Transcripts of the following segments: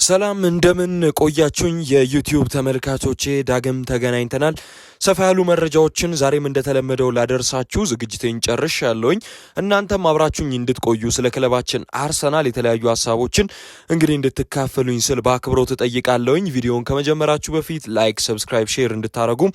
ሰላም እንደምን ቆያችሁኝ የዩቲዩብ ተመልካቾቼ ዳግም ተገናኝተናል። ሰፋ ያሉ መረጃዎችን ዛሬም እንደተለመደው ላደርሳችሁ ዝግጅቴን ጨርሻለሁኝ። እናንተም አብራችሁኝ እንድትቆዩ ስለ ክለባችን አርሰናል የተለያዩ ሀሳቦችን እንግዲህ እንድትካፈሉኝ ስል በአክብሮት እጠይቃለሁኝ። ቪዲዮውን ከመጀመራችሁ በፊት ላይክ፣ ሰብስክራይብ፣ ሼር እንድታረጉም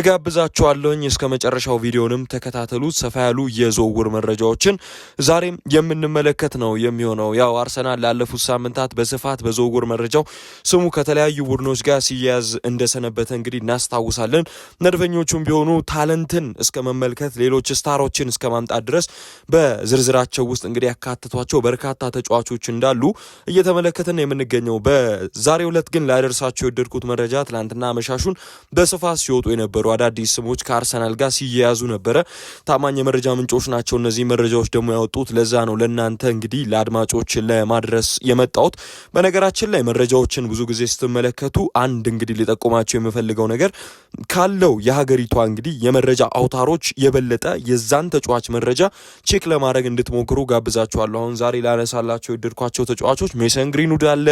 እጋብዛችኋለሁኝ። እስከ መጨረሻው ቪዲዮንም ተከታተሉት። ሰፋ ያሉ የዝውውር መረጃዎችን ዛሬም የምንመለከት ነው የሚሆነው። ያው አርሰናል ላለፉት ሳምንታት በስፋት በዝውውር መረጃው ስሙ ከተለያዩ ቡድኖች ጋር ሲያያዝ እንደሰነበተ እንግዲህ እናስታውሳለን። ነድፈኞቹም ቢሆኑ ታለንትን እስከ መመልከት ሌሎች ስታሮችን እስከ ማምጣት ድረስ በዝርዝራቸው ውስጥ እንግዲህ ያካተቷቸው በርካታ ተጫዋቾች እንዳሉ እየተመለከትን የምንገኘው። በዛሬው ዕለት ግን ላደርሳቸው የወደድኩት መረጃ ትናንትና መሻሹን በስፋት ሲወጡ የነበሩ አዳዲስ ስሞች ከአርሰናል ጋር ሲያያዙ ነበረ። ታማኝ የመረጃ ምንጮች ናቸው እነዚህ መረጃዎች ደግሞ ያወጡት። ለዛ ነው ለእናንተ እንግዲህ ለአድማጮች ለማድረስ የመጣሁት። በነገራችን ላይ መረጃዎችን ብዙ ጊዜ ስትመለከቱ አንድ እንግዲህ ሊጠቁማቸው የምፈልገው ነገር ካለው የሀገሪቷ እንግዲህ የመረጃ አውታሮች የበለጠ የዛን ተጫዋች መረጃ ቼክ ለማድረግ እንድትሞክሩ ጋብዛችኋለሁ። አሁን ዛሬ ላነሳላቸው የወደድኳቸው ተጫዋቾች ሜሰን ግሪንውድ አለ፣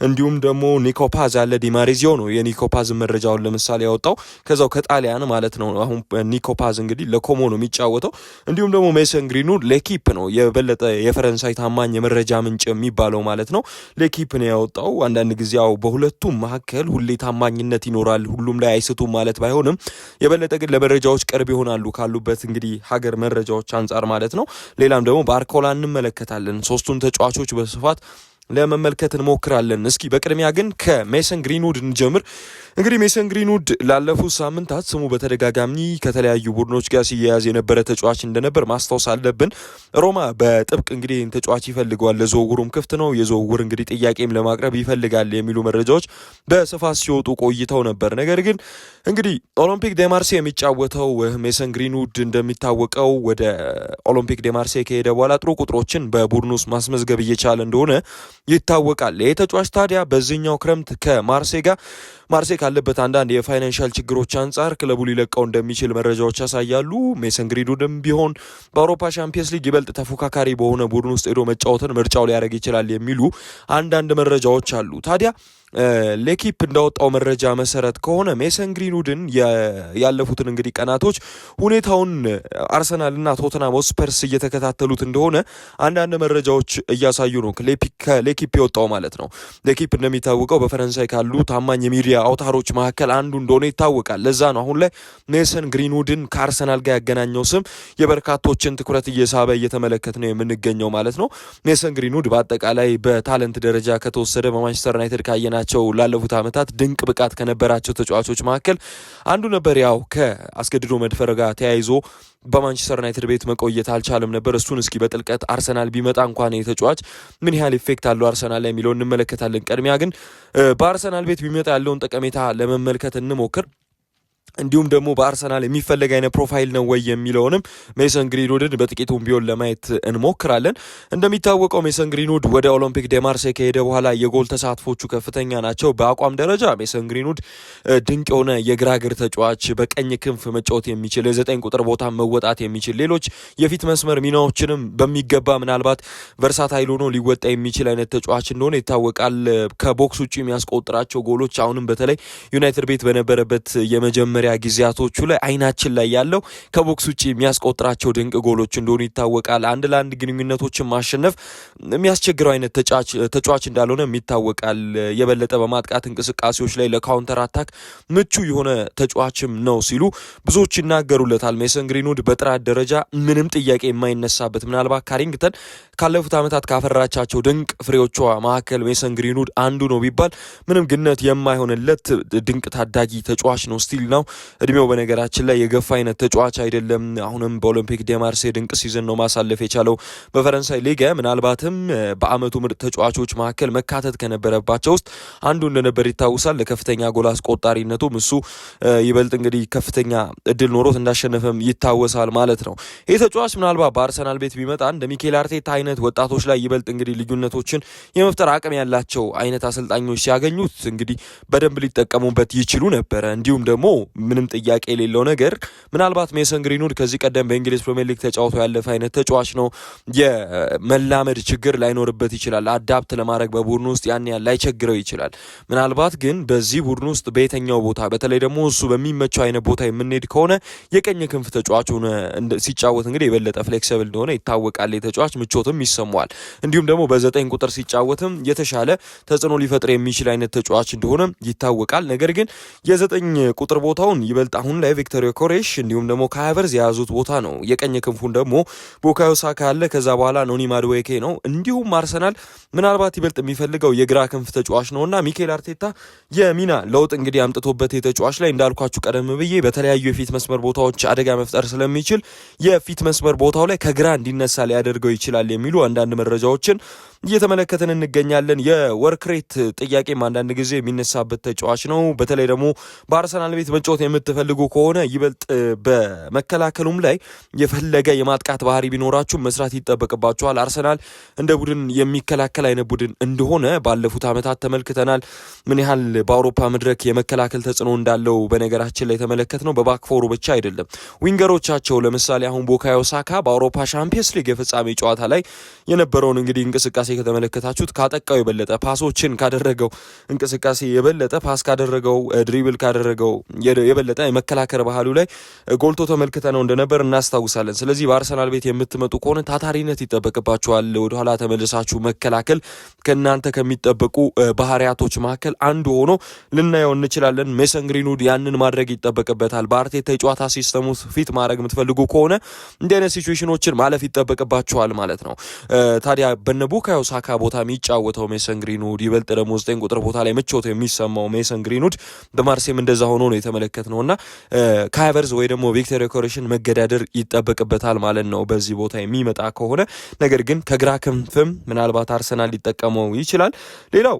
እንዲሁም ደግሞ ኒኮፓዝ አለ። ዲማሬዚዮ ነው የኒኮፓዝ መረጃውን ለምሳሌ ያወጣው ከዛው ከጣሊያን ማለት ነው። አሁን ኒኮፓዝ እንግዲህ ለኮሞ ነው የሚጫወተው። እንዲሁም ደግሞ ሜሰን ግሪንውድ ለኪፕ ነው የበለጠ የፈረንሳይ ታማኝ የመረጃ ምንጭ የሚባለው ማለት ነው። ለኪፕ ነው ያወጣው። አንዳንድ ጊዜ ያው በሁለቱም መካከል ሁሌ ታማኝነት ይኖራል፣ ሁሉም ላይ አይስቱም ማለት ባይሆንም የበለጠ ግን ለመረጃዎች ቅርብ ይሆናሉ ካሉበት እንግዲህ ሀገር መረጃዎች አንጻር ማለት ነው። ሌላም ደግሞ ባርኮላ እንመለከታለን። ሶስቱን ተጫዋቾች በስፋት ለመመልከት እንሞክራለን። እስኪ በቅድሚያ ግን ከሜሰን ግሪንውድ እንጀምር። እንግዲህ ሜሰን ግሪንውድ ላለፉት ሳምንታት ስሙ በተደጋጋሚ ከተለያዩ ቡድኖች ጋር ሲያያዝ የነበረ ተጫዋች እንደነበር ማስታወስ አለብን። ሮማ በጥብቅ እንግዲህ ተጫዋች ይፈልገዋል፣ ለዝውውሩም ክፍት ነው፣ የዝውውር እንግዲህ ጥያቄም ለማቅረብ ይፈልጋል የሚሉ መረጃዎች በስፋት ሲወጡ ቆይተው ነበር። ነገር ግን እንግዲህ ኦሎምፒክ ዴማርሴ የሚጫወተው ሜሰን ግሪንውድ እንደሚታወቀው ወደ ኦሎምፒክ ዴማርሴ ከሄደ በኋላ ጥሩ ቁጥሮችን በቡድኑ ውስጥ ማስመዝገብ እየቻለ እንደሆነ ይታወቃል። ይህ ተጫዋች ታዲያ በዚህኛው ክረምት ከማርሴይ ጋር ማርሴይ ካለበት አንዳንድ የፋይናንሻል ችግሮች አንጻር ክለቡ ሊለቀው እንደሚችል መረጃዎች ያሳያሉ። ሜሰን ግሪንውድም ቢሆን በአውሮፓ ሻምፒየንስ ሊግ ይበልጥ ተፎካካሪ በሆነ ቡድን ውስጥ ሄዶ መጫወትን ምርጫው ሊያደርግ ይችላል የሚሉ አንዳንድ መረጃዎች አሉ። ታዲያ ሌኪፕ እንዳወጣው መረጃ መሰረት ከሆነ ሜሰን ግሪንውድን ያለፉትን እንግዲህ ቀናቶች ሁኔታውን አርሰናልና ቶተንሃም ስፐርስ እየተከታተሉት እንደሆነ አንዳንድ መረጃዎች እያሳዩ ነው። ከሌኪፕ የወጣው ማለት ነው። ሌኪፕ እንደሚታወቀው በፈረንሳይ ካሉ ታማኝ የሚዲያ አውታሮች መካከል አንዱ እንደሆነ ይታወቃል። ለዛ ነው አሁን ላይ ሜሰን ግሪንውድን ከአርሰናል ጋር ያገናኘው ስም የበርካቶችን ትኩረት እየሳበ እየተመለከት ነው የምንገኘው ማለት ነው። ሜሰን ግሪንውድ በአጠቃላይ በታለንት ደረጃ ከተወሰደ በማንቸስተር ዩናይትድ ካየናቸው ላለፉት ዓመታት ድንቅ ብቃት ከነበራቸው ተጫዋቾች መካከል አንዱ ነበር። ያው ከአስገድዶ መድፈር ጋር ተያይዞ በማንቸስተር ዩናይትድ ቤት መቆየት አልቻለም ነበር። እሱን እስኪ በጥልቀት አርሰናል ቢመጣ እንኳን የተጫዋች ምን ያህል ኢፌክት አለው አርሰናል ላይ የሚለውን እንመለከታለን። ቀድሚያ ግን በአርሰናል ቤት ቢመጣ ያለውን ጠቀሜታ ለመመልከት እንሞክር። እንዲሁም ደግሞ በአርሰናል የሚፈለግ አይነት ፕሮፋይል ነው ወይ የሚለውንም ሜሰን ግሪንውድን በጥቂቱም ቢሆን ለማየት እንሞክራለን። እንደሚታወቀው ሜሰን ግሪንውድ ወደ ኦሎምፒክ ዴማርሴ ከሄደ በኋላ የጎል ተሳትፎቹ ከፍተኛ ናቸው። በአቋም ደረጃ ሜሰን ግሪንውድ ድንቅ የሆነ የግራ እግር ተጫዋች፣ በቀኝ ክንፍ መጫወት የሚችል የዘጠኝ ቁጥር ቦታ መወጣት የሚችል ሌሎች የፊት መስመር ሚናዎችንም በሚገባ ምናልባት ቨርሳታይል ሆኖ ሊወጣ የሚችል አይነት ተጫዋች እንደሆነ ይታወቃል። ከቦክስ ውጭ የሚያስቆጥራቸው ጎሎች አሁንም በተለይ ዩናይትድ ቤት በነበረበት የመጀመሪያ ጊዜያቶቹ ላይ አይናችን ላይ ያለው ከቦክስ ውጪ የሚያስቆጥራቸው ድንቅ ጎሎች እንደሆኑ ይታወቃል። አንድ ለአንድ ግንኙነቶችን ማሸነፍ የሚያስቸግረው አይነት ተጫዋች እንዳልሆነ ይታወቃል። የበለጠ በማጥቃት እንቅስቃሴዎች ላይ ለካውንተር አታክ ምቹ የሆነ ተጫዋችም ነው ሲሉ ብዙዎች ይናገሩለታል። ሜሰን ግሪንውድ በጥራት ደረጃ ምንም ጥያቄ የማይነሳበት ምናልባት ካሪንግተን ካለፉት ዓመታት ካፈራቻቸው ድንቅ ፍሬዎቿ መካከል ሜሰን ግሪንውድ አንዱ ነው ቢባል ምንም ግነት የማይሆንለት ድንቅ ታዳጊ ተጫዋች ነው ስቲል ነው። እድሜው በነገራችን ላይ የገፋ አይነት ተጫዋች አይደለም። አሁንም በኦሎምፒክ ዴማርሴ ድንቅ ሲዝን ነው ማሳለፍ የቻለው። በፈረንሳይ ሊግ ምናልባትም በአመቱ ምርጥ ተጫዋቾች መካከል መካተት ከነበረባቸው ውስጥ አንዱ እንደነበር ይታወሳል። ለከፍተኛ ጎል አስቆጣሪነቱም እሱ ይበልጥ እንግዲህ ከፍተኛ እድል ኖሮት እንዳሸነፈም ይታወሳል ማለት ነው። ይህ ተጫዋች ምናልባት በአርሰናል ቤት ቢመጣ እንደ ሚኬል አርቴታ አይነት ወጣቶች ላይ ይበልጥ እንግዲህ ልዩነቶችን የመፍጠር አቅም ያላቸው አይነት አሰልጣኞች ሲያገኙት እንግዲህ በደንብ ሊጠቀሙበት ይችሉ ነበረ። እንዲሁም ደግሞ ምንም ጥያቄ የሌለው ነገር ምናልባት ሜሰን ግሪንውድ ከዚህ ቀደም በእንግሊዝ ፕሪሚየር ሊግ ተጫውቶ ያለፈ አይነት ተጫዋች ነው። የመላመድ ችግር ላይኖርበት ይችላል። አዳፕት ለማድረግ በቡድኑ ውስጥ ያን ያህል ላይቸግረው ይችላል። ምናልባት ግን በዚህ ቡድን ውስጥ በየትኛው ቦታ በተለይ ደግሞ እሱ በሚመቸው አይነት ቦታ የምንሄድ ከሆነ የቀኝ ክንፍ ተጫዋች ሆነ ሲጫወት እንግዲህ የበለጠ ፍሌክሲብል እንደሆነ ይታወቃል። የተጫዋች ምቾትም ይሰማዋል። እንዲሁም ደግሞ በ9 ቁጥር ሲጫወትም የተሻለ ተጽዕኖ ሊፈጥር የሚችል አይነት ተጫዋች እንደሆነ ይታወቃል። ነገር ግን የ9 ቁጥር ቦታውን ይበልጥ አሁን ላይ ቪክቶር ዮኬሬሽ እንዲሁም ደግሞ ካይ ሃቨርትዝ የያዙት ቦታ ነው። የቀኝ ክንፉን ደግሞ ቡካዮ ሳካ አለ። ከዛ በኋላ ኖኒ ማዱዌኬ ነው። እንዲሁም አርሰናል ምናልባት ይበልጥ የሚፈልገው የግራ ክንፍ ተጫዋች ነውና ሚኬል አርቴታ የሚና ለውጥ እንግዲህ አምጥቶበት የተጫዋች ላይ እንዳልኳችሁ ቀደም ብዬ በተለያዩ የፊት መስመር ቦታዎች አደጋ መፍጠር ስለሚችል የፊት መስመር ቦታው ላይ ከግራ እንዲነሳ ሊያደርገው ይችላል የሚሉ አንዳንድ መረጃዎችን እየተመለከትን እንገኛለን። የወርክ ሬት ጥያቄም አንዳንድ ጊዜ የሚነሳበት ተጫዋች ነው። በተለይ ደግሞ በአርሰናል ቤት መጫወት የምትፈልጉ ከሆነ ይበልጥ በመከላከሉም ላይ የፈለገ የማጥቃት ባህሪ ቢኖራችሁ መስራት ይጠበቅባችኋል። አርሰናል እንደ ቡድን የሚከላከል አይነት ቡድን እንደሆነ ባለፉት ዓመታት ተመልክተናል። ምን ያህል በአውሮፓ መድረክ የመከላከል ተጽዕኖ እንዳለው በነገራችን ላይ ተመለከት ነው። በባክፎሩ ብቻ አይደለም ዊንገሮቻቸው ለምሳሌ አሁን ቡካዮ ሳካ በአውሮፓ ሻምፒየንስ ሊግ የፍጻሜ ጨዋታ ላይ የነበረውን እንግዲህ እንቅስቃሴ ከተመለከታችሁት ካጠቃው የበለጠ ፓሶችን ካደረገው እንቅስቃሴ የበለጠ ፓስ ካደረገው ድሪብል ካደረገው የበለጠ የመከላከል ባህሉ ላይ ጎልቶ ተመልክተ ነው እንደነበር እናስታውሳለን። ስለዚህ በአርሰናል ቤት የምትመጡ ከሆነ ታታሪነት ይጠበቅባችኋል። ወደኋላ ተመልሳችሁ መከላከል ከእናንተ ከሚጠበቁ ባህሪያቶች መካከል አንዱ ሆኖ ልናየው እንችላለን። ሜሰን ግሪንውድ ያንን ማድረግ ይጠበቅበታል። በአርቴታ የጨዋታ ሲስተሙ ፊት ማድረግ የምትፈልጉ ከሆነ እንዲህ አይነት ሲቹዌሽኖችን ማለፍ ይጠበቅባችኋል ማለት ነው። ታዲያ በነቡካዮ ሳካ ቦታ የሚጫወተው ሜሰን ግሪንውድ ይበልጥ ደግሞ 9 ቁጥር ቦታ ላይ ምቾት የሚሰማው ሜሰን ግሪንውድ በማርሴም እንደዛ ሆኖ ነው የተመለከትነውና ካይ ሃቨርትዝ ወይ ደግሞ ቪክቶር ዮኬሬሽን መገዳደር ይጠበቅበታል ማለት ነው በዚህ ቦታ የሚመጣ ከሆነ። ነገር ግን ከግራ ክንፍም ምናልባት አርሰናል ሊጠቀመው ይችላል። ሌላው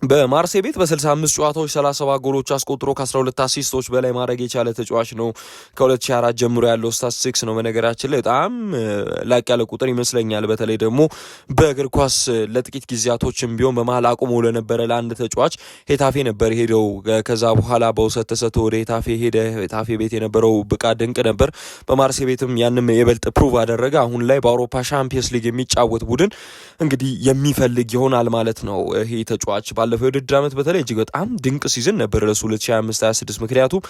በማርሴይ ቤት በ65 ጨዋታዎች 37 ጎሎች አስቆጥሮ ከ12 አሲስቶች በላይ ማድረግ የቻለ ተጫዋች ነው። ከ2004 ጀምሮ ያለው ስታቲስቲክስ ነው። በነገራችን ላይ በጣም ላቅ ያለ ቁጥር ይመስለኛል። በተለይ ደግሞ በእግር ኳስ ለጥቂት ጊዜያቶችም ቢሆን በመሀል አቁሞ ለነበረ ለአንድ ተጫዋች ሄታፌ ነበር ሄደው ከዛ በኋላ በውሰት ተሰጥቶ ወደ ሄታፌ ሄደ። ሄታፌ ቤት የነበረው ብቃት ድንቅ ነበር። በማርሴይ ቤትም ያንም የበልጥ ፕሩቭ አደረገ። አሁን ላይ በአውሮፓ ሻምፒየንስ ሊግ የሚጫወት ቡድን እንግዲህ የሚፈልግ ይሆናል ማለት ነው ይሄ ተጫዋች። ባለፈው የውድድር ዓመት በተለይ እጅግ በጣም ድንቅ ሲዝን ነበር ለሱ 2025-26 ምክንያቱም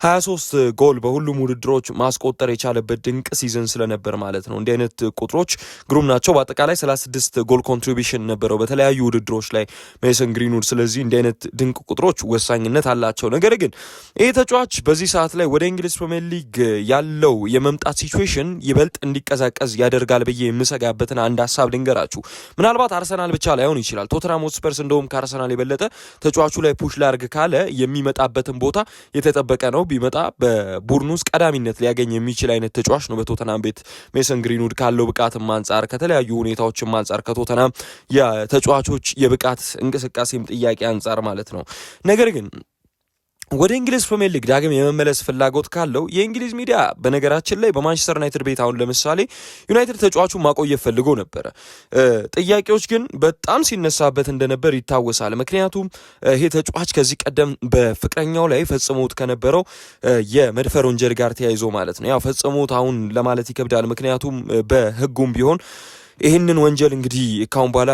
23 ጎል በሁሉም ውድድሮች ማስቆጠር የቻለበት ድንቅ ሲዝን ስለነበር ማለት ነው። እንዲህ አይነት ቁጥሮች ግሩም ናቸው። በአጠቃላይ 36 ጎል ኮንትሪቢሽን ነበረው በተለያዩ ውድድሮች ላይ ሜሰን ግሪንውድ። ስለዚህ እንዲህ አይነት ድንቅ ቁጥሮች ወሳኝነት አላቸው። ነገር ግን ይህ ተጫዋች በዚህ ሰዓት ላይ ወደ እንግሊዝ ፕሪሚየር ሊግ ያለው የመምጣት ሲቹዌሽን ይበልጥ እንዲቀዛቀዝ ያደርጋል ብዬ የምሰጋበትን አንድ ሀሳብ ልንገራችሁ። ምናልባት አርሰናል ብቻ ላይሆን ይችላል። ቶተንሃም ሆትስፐርስ እንደውም ከአርሰናል የበለጠ ተጫዋቹ ላይ ፑሽ ላርግ ካለ የሚመጣበትን ቦታ የተጠበቀ ነው። ቢመጣ በቡድን ውስጥ ቀዳሚነት ሊያገኝ የሚችል አይነት ተጫዋች ነው። በቶተንሃም ቤት ሜሰን ግሪንውድ ካለው ብቃትም አንጻር ከተለያዩ ሁኔታዎችም አንጻር ከቶተንሃም የተጫዋቾች የብቃት እንቅስቃሴም ጥያቄ አንጻር ማለት ነው። ነገር ግን ወደ እንግሊዝ ፕሪሚየር ሊግ ዳግም የመመለስ ፍላጎት ካለው የእንግሊዝ ሚዲያ በነገራችን ላይ በማንቸስተር ዩናይትድ ቤት አሁን ለምሳሌ ዩናይትድ ተጫዋቹን ማቆየት ፈልጎ ነበረ። ጥያቄዎች ግን በጣም ሲነሳበት እንደነበር ይታወሳል። ምክንያቱም ይሄ ተጫዋች ከዚህ ቀደም በፍቅረኛው ላይ ፈጽሞት ከነበረው የመድፈር ወንጀል ጋር ተያይዞ ማለት ነው። ያው ፈጽሞት አሁን ለማለት ይከብዳል። ምክንያቱም በሕጉም ቢሆን ይህንን ወንጀል እንግዲህ ካሁን በኋላ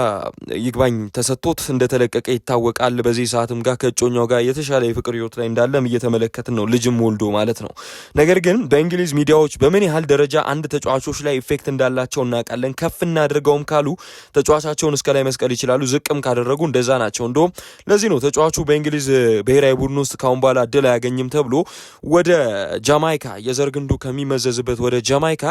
ይግባኝ ተሰጥቶት እንደተለቀቀ ይታወቃል። በዚህ ሰዓትም ጋር ከእጮኛው ጋር የተሻለ የፍቅር ህይወት ላይ እንዳለም እየተመለከትን ነው፣ ልጅም ወልዶ ማለት ነው። ነገር ግን በእንግሊዝ ሚዲያዎች በምን ያህል ደረጃ አንድ ተጫዋቾች ላይ ኢፌክት እንዳላቸው እናውቃለን። ከፍ እናድርገውም ካሉ ተጫዋቻቸውን እስከ ላይ መስቀል ይችላሉ፣ ዝቅም ካደረጉ እንደዛ ናቸው። እንደውም ለዚህ ነው ተጫዋቹ በእንግሊዝ ብሔራዊ ቡድን ውስጥ ካሁን በኋላ እድል አያገኝም ተብሎ ወደ ጃማይካ የዘር ግንዱ ከሚመዘዝበት ወደ ጃማይካ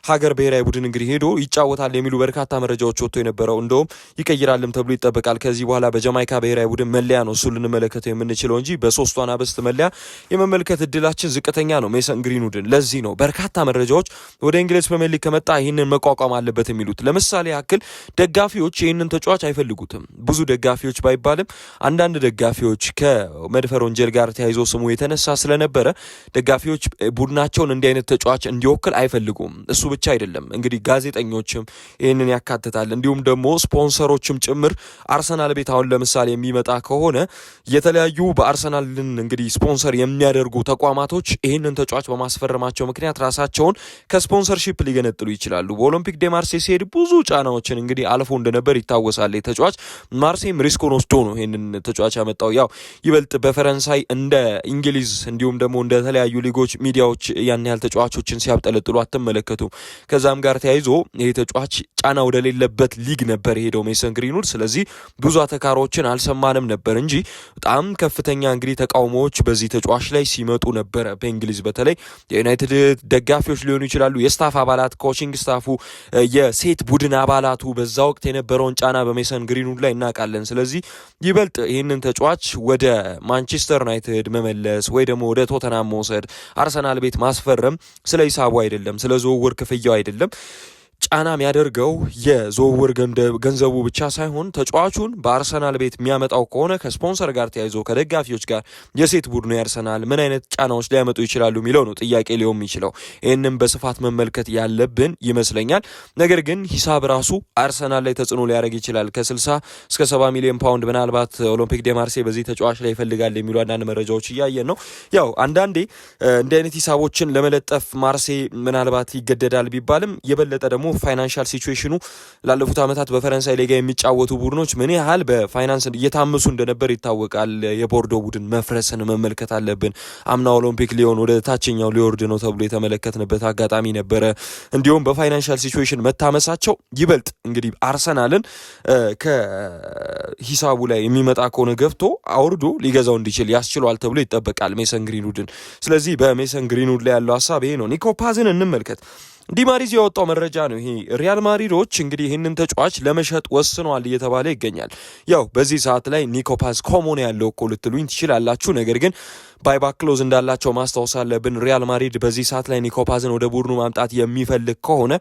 ሀገር ብሔራዊ ቡድን እንግዲህ ሄዶ ይጫወታል የሚሉ በርካታ መረጃዎች ወጥቶ የነበረው እንደውም ይቀይራልም ተብሎ ይጠበቃል። ከዚህ በኋላ በጃማይካ ብሔራዊ ቡድን መለያ ነው እሱ ልንመለከተው የምንችለው እንጂ በሶስቱ አናብስት መለያ የመመልከት እድላችን ዝቅተኛ ነው ሜሰን ግሪንውድን። ለዚህ ነው በርካታ መረጃዎች ወደ እንግሊዝ ፕሪሚየር ሊግ ከመጣ ይህንን መቋቋም አለበት የሚሉት። ለምሳሌ ያክል ደጋፊዎች ይህንን ተጫዋች አይፈልጉትም። ብዙ ደጋፊዎች ባይባልም አንዳንድ ደጋፊዎች ከመድፈር ወንጀል ጋር ተያይዞ ስሙ የተነሳ ስለነበረ ደጋፊዎች ቡድናቸውን እንዲህ አይነት ተጫዋች እንዲወክል አይፈልጉም። እሱ ብቻ አይደለም እንግዲህ ጋዜጠኞችም ይህንን ያካትታል። እንዲሁም ደግሞ ስፖንሰሮችም ጭምር አርሰናል ቤት አሁን ለምሳሌ የሚመጣ ከሆነ የተለያዩ በአርሰናልን እንግዲህ ስፖንሰር የሚያደርጉ ተቋማቶች ይህንን ተጫዋች በማስፈረማቸው ምክንያት ራሳቸውን ከስፖንሰርሺፕ ሊገነጥሉ ይችላሉ። በኦሎምፒክ ዴ ማርሴይ ሲሄድ ብዙ ጫናዎችን እንግዲህ አልፎ እንደነበር ይታወሳል። ተጫዋች ማርሴይም ሪስኮን ወስዶ ነው ይህንን ተጫዋች ያመጣው። ያው ይበልጥ በፈረንሳይ እንደ እንግሊዝ እንዲሁም ደግሞ እንደ ተለያዩ ሊጎች ሚዲያዎች ያን ያህል ተጫዋቾችን ሲያብጠለጥሉ አትመለከቱም። ከዛም ጋር ተያይዞ ይህ ተጫዋች ጫና ወደሌለበት ሊግ ነበር የሄደው ሜሰን ግሪንውድ። ስለዚህ ብዙ አተካሮችን አልሰማንም ነበር እንጂ በጣም ከፍተኛ እንግዲህ ተቃውሞዎች በዚህ ተጫዋች ላይ ሲመጡ ነበረ። በእንግሊዝ በተለይ የዩናይትድ ደጋፊዎች ሊሆኑ ይችላሉ፣ የስታፍ አባላት፣ ኮቺንግ ስታፉ፣ የሴት ቡድን አባላቱ በዛ ወቅት የነበረውን ጫና በሜሰን ግሪንውድ ላይ እናውቃለን። ስለዚህ ይበልጥ ይህንን ተጫዋች ወደ ማንቸስተር ዩናይትድ መመለስ ወይ ደግሞ ወደ ቶተናም መውሰድ፣ አርሰናል ቤት ማስፈረም ስለ ሂሳቡ አይደለም፣ ስለ ዝውውር ክፍያው አይደለም። ጫና የሚያደርገው የዝውውር ገንዘቡ ብቻ ሳይሆን ተጫዋቹን በአርሰናል ቤት የሚያመጣው ከሆነ ከስፖንሰር ጋር ተያይዞ ከደጋፊዎች ጋር የሴት ቡድኑ ያርሰናል ምን አይነት ጫናዎች ሊያመጡ ይችላሉ የሚለው ነው ጥያቄ ሊሆን የሚችለው። ይህንም በስፋት መመልከት ያለብን ይመስለኛል። ነገር ግን ሂሳብ ራሱ አርሰናል ላይ ተጽዕኖ ሊያደርግ ይችላል። ከ60 እስከ 70 ሚሊዮን ፓውንድ ምናልባት ኦሎምፒክ ዴ ማርሴይ በዚህ ተጫዋች ላይ ይፈልጋል የሚሉ አንዳንድ መረጃዎች እያየን ነው። ያው አንዳንዴ እንዲህ አይነት ሂሳቦችን ለመለጠፍ ማርሴይ ምናልባት ይገደዳል ቢባልም የበለጠ ደግሞ ፋይናንሻል ሲቹዌሽኑ ላለፉት ዓመታት በፈረንሳይ ሊጋ የሚጫወቱ ቡድኖች ምን ያህል በፋይናንስ እየታመሱ እንደነበር ይታወቃል። የቦርዶ ቡድን መፍረስን መመልከት አለብን። አምና ኦሎምፒክ ሊዮን ወደ ታችኛው ሊወርድ ነው ተብሎ የተመለከትንበት አጋጣሚ ነበረ። እንዲሁም በፋይናንሻል ሲቹዌሽን መታመሳቸው ይበልጥ እንግዲህ አርሰናልን ከሂሳቡ ላይ የሚመጣ ከሆነ ገፍቶ አውርዶ ሊገዛው እንዲችል ያስችሏል ተብሎ ይጠበቃል ሜሰን ግሪንውድን። ስለዚህ በሜሰን ግሪንውድ ላይ ያለው ሀሳብ ይሄ ነው። ኒኮ ፓዝን እንመልከት። ዲማሪዝ ያወጣው መረጃ ነው ይሄ። ሪያል ማድሪዶች እንግዲህ ይህንን ተጫዋች ለመሸጥ ወስነዋል እየተባለ ይገኛል። ያው በዚህ ሰዓት ላይ ኒኮ ፓዝ ኮሞን ያለው እኮ ልትሉኝ ትችላላችሁ። ነገር ግን ባይባክ ክሎዝ እንዳላቸው ማስታወስ አለብን። ሪያል ማድሪድ በዚህ ሰዓት ላይ ኒኮ ፓዝን ወደ ቡድኑ ማምጣት የሚፈልግ ከሆነ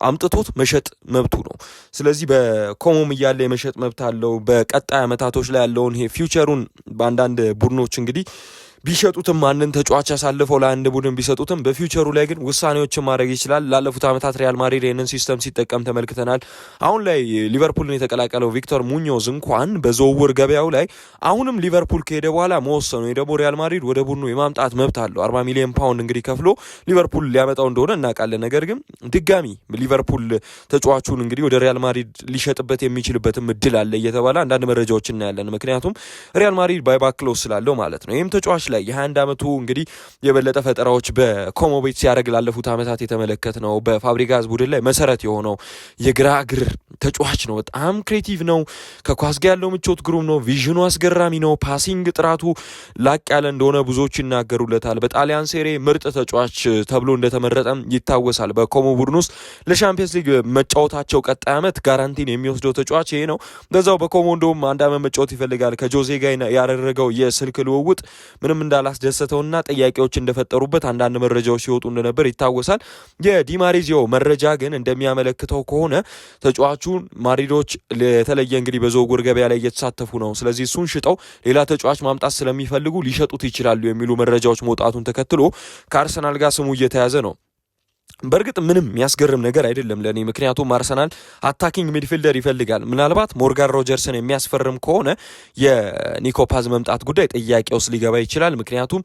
አምጥቶት መሸጥ መብቱ ነው። ስለዚህ በኮሞም እያለ የመሸጥ መብት አለው። በቀጣይ ዓመታቶች ላይ ያለውን ይሄ ፊውቸሩን በአንዳንድ ቡድኖች እንግዲህ ቢሸጡትም አንድን ተጫዋች ያሳልፈው ለአንድ ቡድን ቢሰጡትም በፊውቸሩ ላይ ግን ውሳኔዎችን ማድረግ ይችላል። ላለፉት ዓመታት ሪያል ማድሪድ ይህንን ሲስተም ሲጠቀም ተመልክተናል። አሁን ላይ ሊቨርፑልን የተቀላቀለው ቪክተር ሙኞዝ እንኳን በዝውውር ገበያው ላይ አሁንም ሊቨርፑል ከሄደ በኋላ መወሰኑ ደግሞ ሪያል ማድሪድ ወደ ቡድኑ የማምጣት መብት አለው። 40 ሚሊዮን ፓውንድ እንግዲህ ከፍሎ ሊቨርፑል ሊያመጣው እንደሆነ እናውቃለን። ነገር ግን ድጋሚ ሊቨርፑል ተጫዋቹን እንግዲህ ወደ ሪያል ማድሪድ ሊሸጥበት የሚችልበትም እድል አለ እየተባለ አንዳንድ መረጃዎች እናያለን። ምክንያቱም ሪያል ማድሪድ ባይባክ ክሎዝ ስላለው ማለት ነው። ይህም ተጫዋች ላይ የ21 ዓመቱ እንግዲህ የበለጠ ፈጠራዎች በኮሞ ቤት ሲያደርግ ላለፉት ዓመታት የተመለከት ነው። በፋብሪጋዝ ቡድን ላይ መሰረት የሆነው የግራ እግር ተጫዋች ነው። በጣም ክሬቲቭ ነው። ከኳስ ጋር ያለው ምቾት ግሩም ነው። ቪዥኑ አስገራሚ ነው። ፓሲንግ ጥራቱ ላቅ ያለ እንደሆነ ብዙዎች ይናገሩለታል። በጣሊያን ሴሬ ምርጥ ተጫዋች ተብሎ እንደተመረጠም ይታወሳል። በኮሞ ቡድን ውስጥ ለሻምፒየንስ ሊግ መጫወታቸው ቀጣይ ዓመት ጋራንቲን የሚወስደው ተጫዋች ይሄ ነው። በዛው በኮሞ እንደውም አንድ ዓመት መጫወት ይፈልጋል። ከጆዜ ጋር ያደረገው የስልክ ልውውጥ ምንም እንዳላስደሰተውና ጥያቄዎች እንደፈጠሩበት አንዳንድ መረጃዎች ሲወጡ እንደነበር ይታወሳል። የዲማሪዚዮ መረጃ ግን እንደሚያመለክተው ከሆነ ተጫዋቹ ማድሪዶች የተለየ እንግዲህ በዝውውር ገበያ ላይ እየተሳተፉ ነው። ስለዚህ እሱን ሽጠው ሌላ ተጫዋች ማምጣት ስለሚፈልጉ ሊሸጡት ይችላሉ የሚሉ መረጃዎች መውጣቱን ተከትሎ ከአርሰናል ጋር ስሙ እየተያዘ ነው። በእርግጥ ምንም የሚያስገርም ነገር አይደለም ለኔ። ምክንያቱም አርሰናል አታኪንግ ሚድፊልደር ይፈልጋል። ምናልባት ሞርጋን ሮጀርስን የሚያስፈርም ከሆነ የኒኮ ፓዝ መምጣት ጉዳይ ጥያቄ ውስጥ ሊገባ ይችላል። ምክንያቱም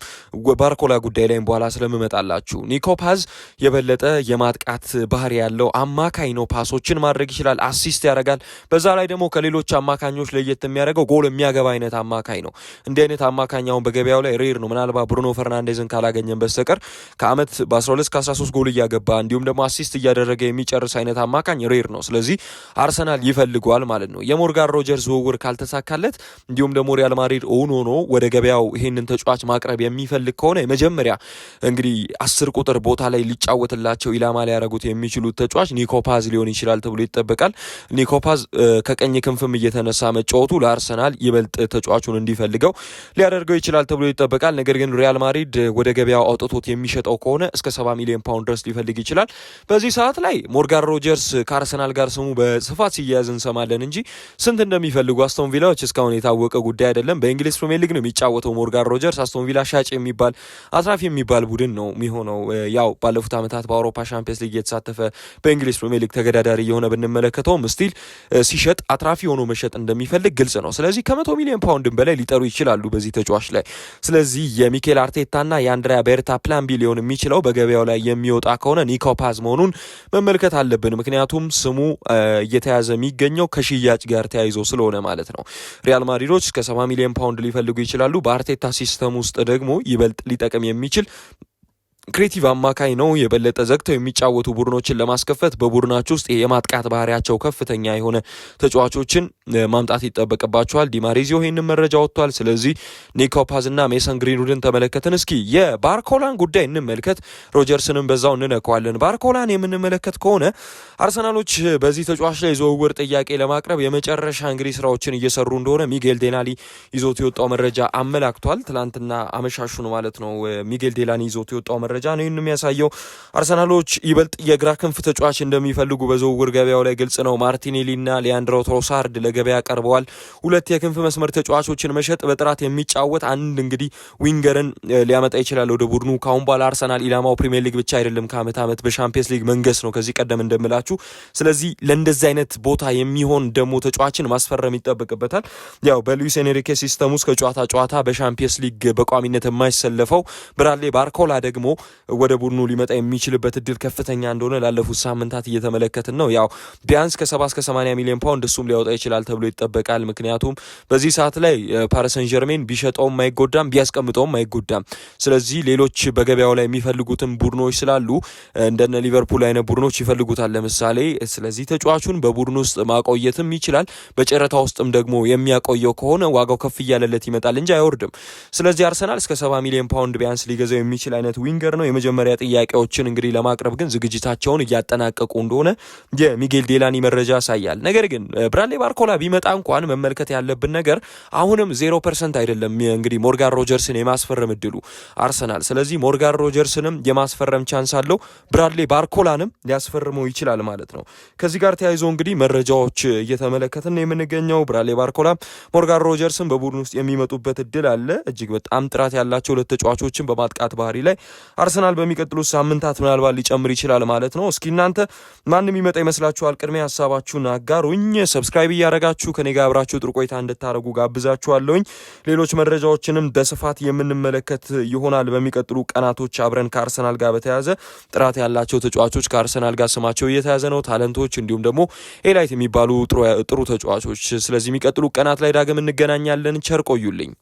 ባርኮላ ጉዳይ ላይም በኋላ ስለምመጣላችሁ ኒኮ ፓዝ የበለጠ የማጥቃት ባህሪ ያለው አማካኝ ነው። ፓሶችን ማድረግ ይችላል፣ አሲስት ያደርጋል። በዛ ላይ ደግሞ ከሌሎች አማካኞች ለየት የሚያደርገው ጎል የሚያገባ አይነት አማካኝ ነው። እንዲህ አይነት አማካኝ አሁን በገበያው ላይ ሬር ነው። ምናልባት ብሩኖ ፈርናንዴዝን ካላገኘን በስተቀር ከአመት በ12 ከ13 ጎል እያገባ እንዲሁም ደግሞ አሲስት እያደረገ የሚጨርስ አይነት አማካኝ ሬር ነው። ስለዚህ አርሰናል ይፈልጓል ማለት ነው። የሞርጋን ሮጀርስ ዝውውር ካልተሳካለት እንዲሁም ደግሞ ሪያል ማድሪድ ኦን ሆኖ ወደ ገበያው ይሄንን ተጫዋች ማቅረብ የሚፈልግ ከሆነ የመጀመሪያ እንግዲህ 10 ቁጥር ቦታ ላይ ሊጫወትላቸው ኢላማ ሊያደርጉት የሚችሉት ተጫዋች ኒኮ ፓዝ ሊሆን ይችላል ተብሎ ይጠበቃል። ኒኮ ፓዝ ከቀኝ ክንፍም እየተነሳ መጫወቱ ለአርሰናል ይበልጥ ተጫዋቹን እንዲፈልገው ሊያደርገው ይችላል ተብሎ ይጠበቃል። ነገር ግን ሪያል ማድሪድ ወደ ገበያው አውጥቶት የሚሸጠው ከሆነ እስከ 70 ሚሊዮን ፓውንድ ድረስ ሊፈልግ ይችላል። በዚህ ሰዓት ላይ ሞርጋን ሮጀርስ ከአርሰናል ጋር ስሙ በስፋት ሲያያዝ እንሰማለን እንጂ ስንት እንደሚፈልጉ አስቶን ቪላዎች እስካሁን የታወቀ ጉዳይ አይደለም። በእንግሊዝ ፕሪሚየር ሊግ ነው የሚጫወተው ሞርጋን ሮጀርስ። አስቶን ቪላ ሻጭ የሚባል አትራፊ የሚባል ቡድን ነው የሚሆነው። ያው ባለፉት ዓመታት በአውሮፓ ሻምፒየንስ ሊግ የተሳተፈ በእንግሊዝ ፕሪሚየር ሊግ ተገዳዳሪ የሆነ ብንመለከተውም ስቲል ሲሸጥ አትራፊ ሆኖ መሸጥ እንደሚፈልግ ግልጽ ነው። ስለዚህ ከ100 ሚሊዮን ፓውንድን በላይ ሊጠሩ ይችላሉ በዚህ ተጫዋች ላይ። ስለዚህ የሚኬል አርቴታና የአንድሪያ ቤርታ ፕላን ቢ ሊሆን የሚችለው በገበያው ላይ የሚወጣ ከሆነ ኒኮ ፓዝ መሆኑን መመልከት አለብን። ምክንያቱም ስሙ እየተያዘ የሚገኘው ከሽያጭ ጋር ተያይዞ ስለሆነ ማለት ነው። ሪያል ማድሪዶች እስከ 70 ሚሊዮን ፓውንድ ሊፈልጉ ይችላሉ። በአርቴታ ሲስተም ውስጥ ደግሞ ይበልጥ ሊጠቅም የሚችል ክሬቲቭ አማካይ ነው። የበለጠ ዘግተው የሚጫወቱ ቡድኖችን ለማስከፈት በቡድናቸው ውስጥ የማጥቃት ባህሪያቸው ከፍተኛ የሆነ ተጫዋቾችን ማምጣት ይጠበቅባቸዋል። ዲማሪዚዮ ይህንን መረጃ ወጥቷል። ስለዚህ ኒኮ ፓዝ እና ሜሰን ግሪንውድን ተመለከትን። እስኪ የባርኮላን ጉዳይ እንመልከት። ሮጀርስንም በዛው እንነካዋለን። ባርኮላን የምንመለከት ከሆነ አርሰናሎች በዚህ ተጫዋች ላይ ዝውውር ጥያቄ ለማቅረብ የመጨረሻ እንግዲህ ስራዎችን እየሰሩ እንደሆነ ሚጌል ዴላኒ ይዞት የወጣው መረጃ አመላክቷል። ትላንትና አመሻሹን ማለት ነው ሚጌል ዴላኒ ይዞት የወጣው መረጃ ነው የሚያሳየው። አርሰናሎች ይበልጥ የግራ ክንፍ ተጫዋች እንደሚፈልጉ በዝውውር ገበያው ላይ ግልጽ ነው። ማርቲኔሊ እና ሊያንድሮ ትሮሳርድ ለገበያ ቀርበዋል። ሁለት የክንፍ መስመር ተጫዋቾችን መሸጥ በጥራት የሚጫወት አንድ እንግዲህ ዊንገርን ሊያመጣ ይችላል ወደ ቡድኑ። ካሁን በኋላ አርሰናል ኢላማው ፕሪሚየር ሊግ ብቻ አይደለም፣ ከአመት ዓመት በሻምፒየንስ ሊግ መንገስ ነው ከዚህ ቀደም እንደምላችሁ። ስለዚህ ለእንደዚህ አይነት ቦታ የሚሆን ደግሞ ተጫዋችን ማስፈረም ይጠበቅበታል። ያው በሉዊስ ኤንሪኬ ሲስተም ውስጥ ከጨዋታ ጨዋታ በሻምፒየንስ ሊግ በቋሚነት የማይሰለፈው ብራድሊ ባርኮላ ደግሞ ወደ ቡድኑ ሊመጣ የሚችልበት እድል ከፍተኛ እንደሆነ ላለፉት ሳምንታት እየተመለከትን ነው። ያው ቢያንስ ከ70 እስከ 80 ሚሊዮን ፓውንድ እሱም ሊያወጣ ይችላል ተብሎ ይጠበቃል። ምክንያቱም በዚህ ሰዓት ላይ ፓሪስ ሰን ዠርሜን ቢሸጠውም አይጎዳም፣ ቢያስቀምጠውም አይጎዳም። ስለዚህ ሌሎች በገበያው ላይ የሚፈልጉትን ቡድኖች ስላሉ እንደነ ሊቨርፑል አይነት ቡድኖች ይፈልጉታል ለምሳሌ። ስለዚህ ተጫዋቹን በቡድኑ ውስጥ ማቆየትም ይችላል። በጨረታ ውስጥም ደግሞ የሚያቆየው ከሆነ ዋጋው ከፍ እያለለት ይመጣል እንጂ አይወርድም። ስለዚህ አርሰናል እስከ 70 ሚሊዮን ፓውንድ ቢያንስ ሊገዛው የሚችል አይነት ዊንገር ነው። የመጀመሪያ ጥያቄዎችን እንግዲህ ለማቅረብ ግን ዝግጅታቸውን እያጠናቀቁ እንደሆነ የሚጌል ዴላኒ መረጃ ያሳያል። ነገር ግን ብራድሊ ባርኮላ ቢመጣ እንኳን መመልከት ያለብን ነገር አሁንም 0% አይደለም እንግዲህ ሞርጋን ሮጀርስን የማስፈረም እድሉ አርሰናል። ስለዚህ ሞርጋን ሮጀርስንም የማስፈረም ቻንስ አለው፣ ብራድሊ ባርኮላንም ሊያስፈርመው ይችላል ማለት ነው። ከዚህ ጋር ተያይዞ እንግዲህ መረጃዎች እየተመለከትን የምንገኘው ብራድሊ ባርኮላ ሞርጋን ሮጀርስን በቡድን ውስጥ የሚመጡበት እድል አለ። እጅግ በጣም ጥራት ያላቸው ሁለት ተጫዋቾችን በማጥቃት ባህሪ ላይ አርሰናል በሚቀጥሉት ሳምንታት ምናልባት ሊጨምር ይችላል ማለት ነው። እስኪ እናንተ ማንም ይመጣ ይመስላችኋል? ቅድሚያ ሀሳባችሁን አጋሩኝ። ሰብስክራይብ እያደረጋችሁ ከኔ ጋር አብራችሁ ጥሩ ቆይታ እንድታደርጉ ጋብዛችኋለሁኝ። ሌሎች መረጃዎችንም በስፋት የምንመለከት ይሆናል በሚቀጥሉ ቀናቶች አብረን ከአርሰናል ጋር በተያያዘ ጥራት ያላቸው ተጫዋቾች ከአርሰናል ጋር ስማቸው እየተያዘ ነው፣ ታለንቶች እንዲሁም ደግሞ ኤላይት የሚባሉ ጥሩ ተጫዋቾች። ስለዚህ የሚቀጥሉ ቀናት ላይ ዳግም እንገናኛለን። ቸር ቆዩልኝ።